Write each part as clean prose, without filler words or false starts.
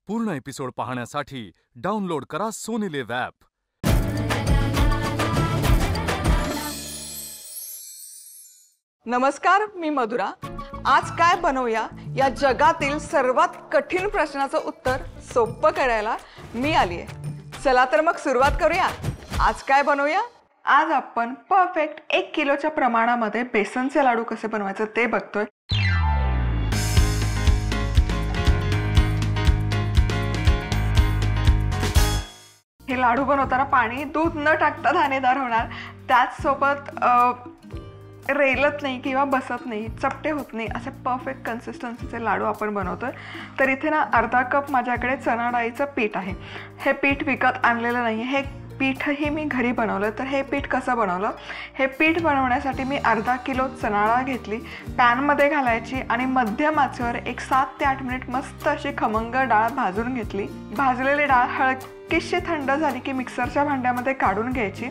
पूर्ण एपिसोड पाहण्यासाठी डाउनलोड करा सोनी लिव्ह ॲप। नमस्कार, मी मधुरा। आज काय बनवूया या जगातील सर्वात कठीण प्रश्नाचं उत्तर सोपं करायला मी आली आहे। चला तर मग सुरुवात करूया। आज काय बनवूया? आज आपण परफेक्ट 1 किलोच्या प्रमाणामध्ये बेसनचे लाडू कसे बनवायचे ते बघतोय। हे लाडू बनवताना पाणी दूध न टाकता दाणेदार होणार, त्याच सोबत रेलत नाही किंवा बसत नाही, चपटे होत नाही, असे परफेक्ट कन्सिस्टन्सीचे लाडू आपण बनवतोय। तर इथे ना अर्धा कप माझ्याकडे चणा डाळीचं पीठ आहे। हे पीठ विकत आणलेलं नाही, हे पीठही मी घरी बनवलं। तर हे पीठ कसं बनवलं? हे पीठ बनवण्यासाठी मी अर्धा किलो चणा डाळ घेतली, पॅनमध्ये घालायची आणि मध्यम आचेवर एक 7 ते 8 मिनिट मस्त अशी खमंग डाळ भाजून घेतली। भाजलेली डाळ हलकीशी थंड झाली की मिक्सरच्या भांड्यामध्ये काढून घ्यायची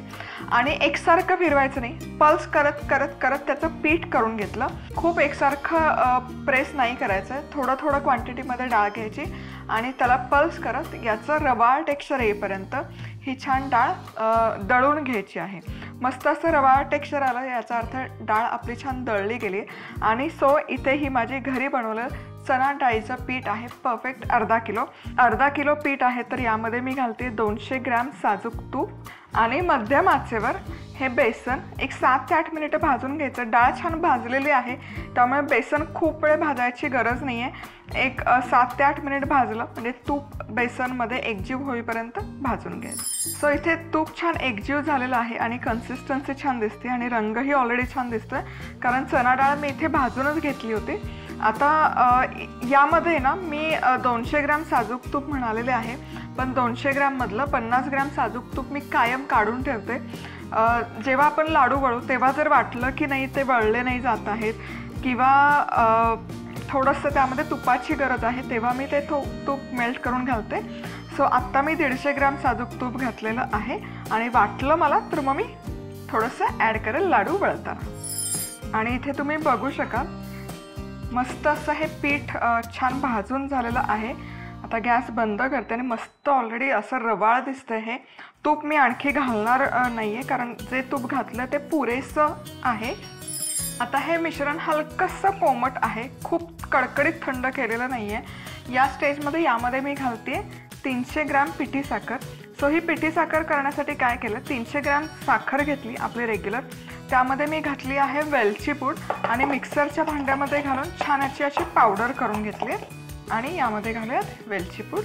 आणि एकसारखं फिरवायचं नाही, पल्स करत करत करत त्याचं पीठ करून घेतलं। खूप एकसारखं प्रेस नाही करायचं, थोडं थोडं क्वांटिटीमध्ये डाळ घ्यायची आणि त्याला पल्स करत याचं रवाळ टेक्स्चर येईपर्यंत ही छान डाळ दळून घ्यायची आहे। मस्त असं रवाळ टेक्स्चर आलं याचा अर्थ डाळ आपली छान दळली गेली। आणि सो इथे ही माझी घरी बनवलं चणा डाळीचं पीठ आहे, परफेक्ट अर्धा किलो पीठ आहे। तर यामध्ये मी घालते 200 ग्रॅम साजूक तूप आणि मध्यम आचेवर हे बेसन एक 7 ते 8 मिनिटं भाजून घ्यायचं। डाळ छान भाजलेली आहे त्यामुळे बेसन खूप वेळ भाजायची गरज नाही आहे। एक 7 ते 8 मिनिट भाजलं म्हणजे तूप बेसनमध्ये एकजीव होईपर्यंत भाजून घ्यायचं। सो इथे तूप छान एकजीव झालेलं आहे आणि कन्सिस्टन्सी छान दिसते आणि रंगही ऑलरेडी छान दिसतोय, कारण चणा डाळ मी इथे भाजूनच घेतली होती। आता यामध्ये ना मी 200 ग्रॅम साजूक तूप म्हणालेले आहे, पण 200 ग्रॅममधलं 50 ग्रॅम साजूक तूप मी कायम काढून ठेवते। जेव्हा आपण लाडू वळू तेव्हा जर वाटलं की नाही ते वळले नाही जात आहेत किंवा थोडंसं त्यामध्ये तुपाची गरज आहे, तेव्हा मी ते तूप मेल्ट करून घालते। सो आत्ता मी 150 ग्रॅम साजूक तूप घातलेलं आहे आणि वाटलं मला तर मग मी थोडंसं ॲड करेल लाडू वळताना। आणि इथे तुम्ही बघू शकाल मस्त असं हे पीठ छान भाजून झालेलं आहे। आता गॅस बंद करते आणि मस्त ऑलरेडी असं रवाळ दिसतंय। हे तूप मी आणखी घालणार नाही आहे, कारण जे तूप घातलं ते पुरेसं आहे। आता हे मिश्रण हलकंसं कोमट आहे, खूप कडकडीत थंड केलेलं नाही आहे। या स्टेजमध्ये यामध्ये मी घालते 300 ग्रॅम पिठी साखर। सो ही पिठी साखर करण्यासाठी काय केलं, 300 ग्रॅम साखर घेतली आपली रेग्युलर, त्यामध्ये मी घातली आहे वेलची पूड आणि मिक्सरच्या भांड्यामध्ये घालून छान अशी पावडर करून घेतली आणि यामध्ये घालूयात वेलची पूड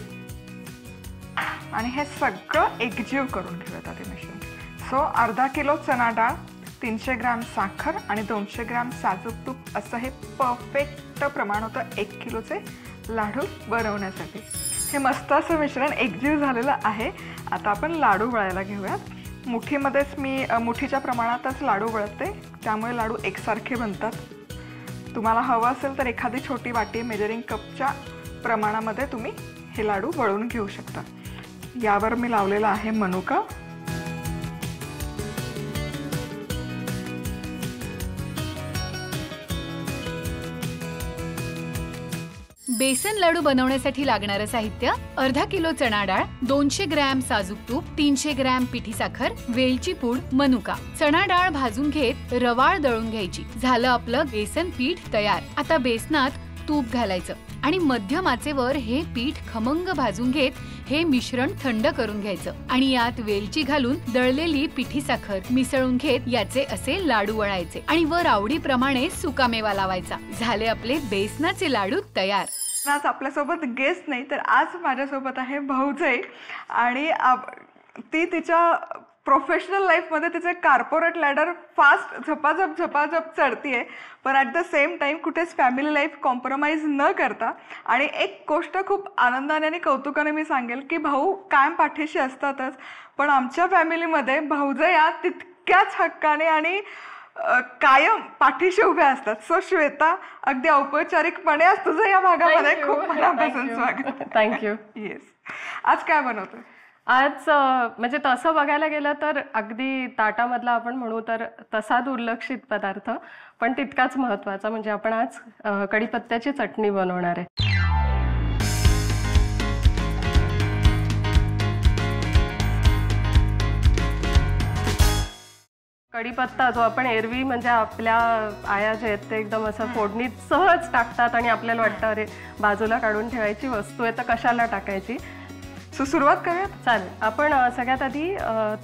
आणि हे सगळं एकजीव करून घेऊयात आधी मिश्रण। सो अर्धा किलो चणा डाळ, 300 ग्रॅम साखर आणि 200 ग्रॅम साजूक तूप असं हे परफेक्ट प्रमाण होतं 1 किलोचे लाडू बनवण्यासाठी। हे मस्त असं मिश्रण एकजीव झालेलं आहे। आता आपण लाडू वळायला घेऊयात। मुठीमध्येच मी मुठीच्या प्रमाणातच लाडू वळते, त्यामुळे लाडू एकसारखे बनतात। तुम्हाला हवं असेल तर एखादी छोटी वाटी मेजरिंग कपच्या प्रमाणामध्ये तुम्ही हे लाडू वळून घेऊ शकता। यावर मी लावलेला आहे मनुका। बेसन लाडू बनवण्यासाठी लागणारं साहित्य: अर्धा किलो चणा डाळ, 200 ग्रॅम साजूक तूप, 300 ग्रॅम पिठी साखर, वेलची पूड, मनुका। चणा डाळ भाजून घेत रवाळ दळून घ्यायची। झालं आपलं बेसन पीठ तयार। आता बेसनात तूप घालायचं आणि मध्यम आचेवर हे पीठ खमंग भाजून घेत हे मिश्रण थंड करून घ्यायचं आणि यात वेलची घालून दळलेली पिठी साखर मिसळून घेत याचे असे लाडू वळायचे आणि वर आवडीप्रमाणे सुकामेवा लावायचा। झाले आपले बेसनाचे लाडू तयार। आज आपल्यासोबत गेस्ट नाही तर आज माझ्यासोबत आहे भाऊजाई आणि ती तिच्या प्रोफेशनल लाईफमध्ये तिचे कॉर्पोरेट लॅडर फास्ट झपाझप चढतीये, पण ॲट द सेम टाईम कुठेच फॅमिली लाईफ कॉम्प्रोमाइज न करता। आणि एक गोष्ट खूप आनंदाने आणि कौतुकाने मी सांगेल की भाऊ कायम पाठीशी असतातच, पण आमच्या फॅमिलीमध्ये भाऊजाया तितक्याच हक्काने आणि कायम पाठीशी उभ्या असतात। सो श्वेता, अगदी औपचारिकपणे आज तुझं या भागामध्ये खूप मनापासून स्वागत। थँक्यू। येस, आज काय बनवतोय? आज म्हणजे तसं बघायला गेलं तर अगदी ताटामधला आपण म्हणू तर तसा दुर्लक्षित पदार्थ, पण तितकाच महत्त्वाचा म्हणजे आपण आज कढीपत्त्याची चटणी बनवणार आहे। कढीपत्ता जो आपण एरवी म्हणजे आपल्या आया जे आहेत ते एकदम असं फोडणीत सहज टाकतात आणि आपल्याला वाटतं अरे बाजूला काढून ठेवायची वस्तू आहे तर कशाला टाकायची. सुरुवात करूयात. चालेल. आपण सगळ्यात आधी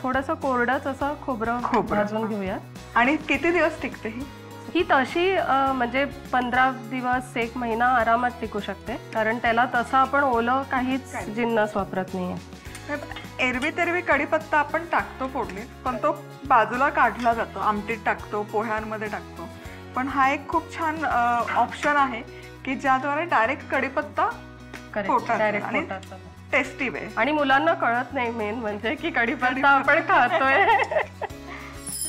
थोडंसं कोरडंच असं खोबरं भाजून घेऊया. आणि किती दिवस टिकते ही तशी म्हणजे 15 दिवस 1 महिना आरामात टिकू शकते, कारण त्याला तसं आपण ओलं काहीच जिन्नस वापरत नाहीये. एरवी तेरवी कढीपत्ता आपण टाकतो फोडणीत, पण तो बाजूला काढला जातो, आमटीत टाकतो, पोह्यांमध्ये टाकतो. पण हा एक खूप छान ऑप्शन आहे की ज्याद्वारे डायरेक्ट कढीपत्ता आणि टेस्टी वे. आणि मुलांना कळत नाही मेन म्हणजे की कढीपत्ता आपण खातोय.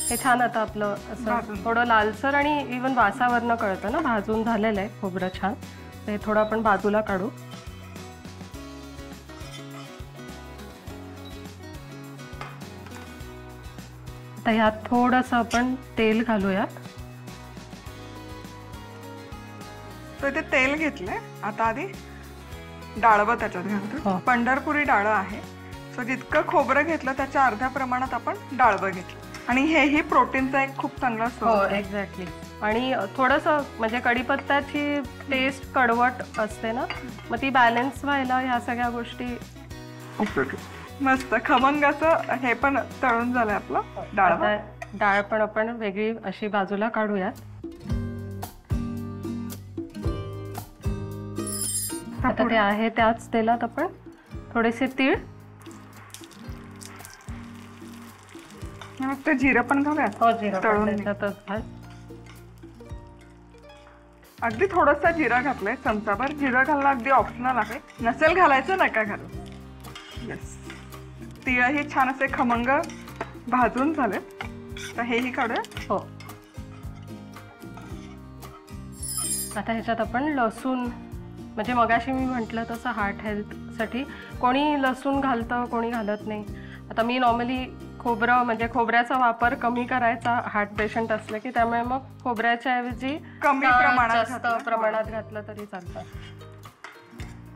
हे छान आता आपलं असं थोडं लालसर आणि इवन वासावरनं कळतं ना भाजून झालेलं आहे खोबरं छान. हे थोडं आपण बाजूला काढू. आता ह्यात थोडंसं आपण तेल घालूयात. तर इथे तेल घेतलंय. आता आधी डाळवं त्याच्यात घालतो. पंढरपुरी डाळ आहे, सो जितकं खोबरं घेतलं त्याच्या अर्ध्या प्रमाणात आपण डाळवं घेतलं. आणि हेही प्रोटीनचा एक खूप चांगला सोर्स. एक्झॅक्टली. आणि थोडंसं म्हणजे कढीपत्त्याची टेस्ट कडवट असते ना, मग ती बॅलन्स व्हायला ह्या सगळ्या गोष्टी. मस्त खमंग असं हे पण तळून झालंय आपलं डाळ. डाळ पण आपण वेगळी अशी बाजूला काढूयात. आता ते आहे त्याच तेलात आपण थोडेसे तीळ, ते जिरं पण घालूयात तळून. अगदी थोडंसं जिरं घातलंय, चमचाभर. जिरं घालणं अगदी ऑप्शनल आहे, नसेल घालायचं नका घालू. येस. तिळही छान असे खमंग भाजून झाले, तर हेही काढूया. हो. आता ह्याच्यात आपण लसूण, म्हणजे मगाशी मी म्हटलं तसं हार्ट हेल्थसाठी कोणी लसूण घालतं कोणी घालत नाही. आता मी नॉर्मली खोबरं म्हणजे खोबऱ्याचा वापर कमी करायचा हार्ट पेशंट असलं की, त्यामुळे मग खोबऱ्याच्या ऐवजी कमी प्रमाणात घातलं तरी चालतं.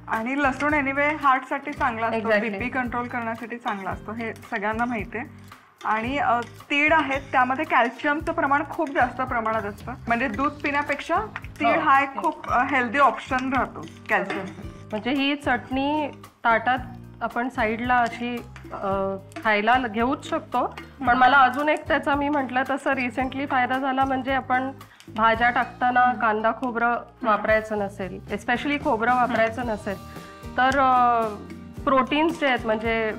आणि लसूण एनिवे हार्टसाठी चांगला असतो, बीपी कंट्रोल करण्यासाठी चांगला असतो, हे सगळ्यांना माहिती आहे. आणि तीळ आहेत त्यामध्ये कॅल्शियमचं प्रमाण खूप जास्त प्रमाणात असतं, म्हणजे दूध पिण्यापेक्षा तीळ हा एक खूप हेल्दी ऑप्शन राहतो कॅल्शियम. म्हणजे ही चटणी ताटात आपण साईडला अशी खायला घेऊच शकतो. पण मला अजून एक त्याचा मी म्हटलं तसं रिसेंटली फायदा झाला, म्हणजे आपण भाज्या टाकताना कांदा खोबरं वापरायचं नसेल, एस्पेशली खोबरं वापरायचं नसेल तर प्रोटीन्स जे आहेत म्हणजे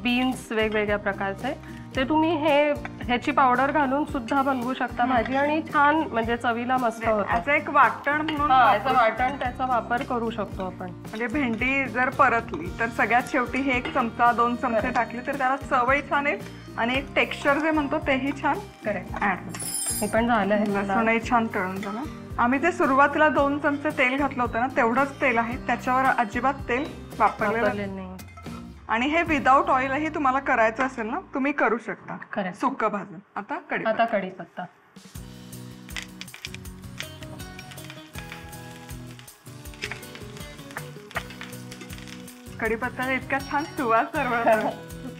बीन्स वेगवेगळ्या प्रकारचे, ते तुम्ही ह्याची पावडर घालून सुद्धा बनवू शकता भाजी, आणि छान म्हणजे चवीला मस्त होतं. एक वाटण म्हणून वाटण त्याचा वापर करू शकतो आपण. म्हणजे भेंडी जर परतली तर सगळ्यात शेवटी हे 1 चमचा 2 चमचे टाकले तर त्याला चवही छान येईल आणि एक टेक्स्चर जे म्हणतो तेही छान ऍड. हे पण झालं आहे. लसूणही छान तळून झालं. आम्ही ते सुरुवातीला 2 चमचे तेल घातलं होतं ना, तेवढंच तेल आहे, त्याच्यावर अजिबात तेल वापरलेलं नाही. आणि हे विदाऊट ऑइलही तुम्हाला करायचं असेल ना तुम्ही करू शकता सुक्क भाजून. आता कढीपत्ता. कढीपत्त्याला इतका छान सुवास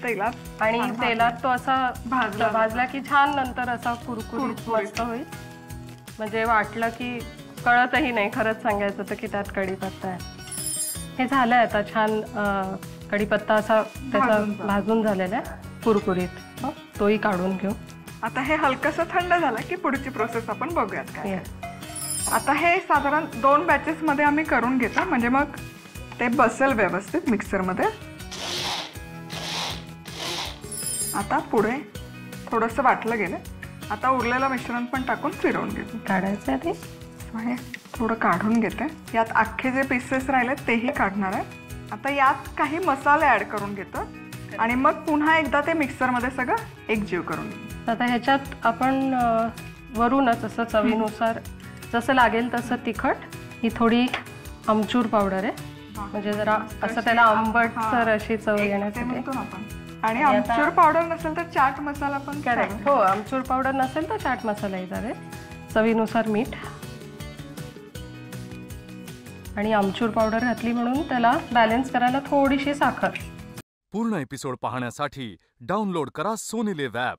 तेलात, आणि तेलात तो असा भाजला की छान नंतर असा कुरकुरीत मस्त होईल. म्हणजे वाटलं की कळतही नाही खरंच सांगायचं तर की त्यात कढीपत्ता आहे. हे झालंय आता छान. कढीपत्ता असा त्याचा भाजून झालेला आहे कुरकुरीत. तोही काढून घेऊ. आता हे हलकसं थंड झालं की पुढची प्रोसेस आपण बघूयात काय. आता हे साधारण 2 बॅचेस मध्ये आम्ही करून घेतो, म्हणजे मग ते बसेल व्यवस्थित मिक्सरमध्ये. आता पुढे थोडंसं वाटलं गेलं. आता उरलेलं मिश्रण पण टाकून फिरवून घेतो. काढायचं आहे हे थोडं काढून घेते. यात अख्खे जे पीसेस राहिले तेही काढणार आहे. आता यात काही मसाले ऍड करून घेतो आणि मग पुन्हा एकदा ते मिक्सरमध्ये सगळं एकजीव करून घेतो. आता ह्याच्यात आपण वरूनच असं चवीनुसार जसं लागेल तसं तिखट, ही थोडी आमचूर पावडर आहे, म्हणजे जरा असं त्याला आंबटसर अशी चव येण्यासाठी. आणि आमचूर पावडर नसेल तर चाट मसाला पण. करेक्ट. हो, आमचूर पावडर नसेल तर चाट मसालाही चालेल. चवीनुसार मीठ आणि आमचूर पावडर घातली म्हणून त्याला बॅलन्स करायला थोडीशी साखर. पूर्ण एपिसोड पाहण्यासाठी डाउनलोड करा सोनी लिव्ह ॲप.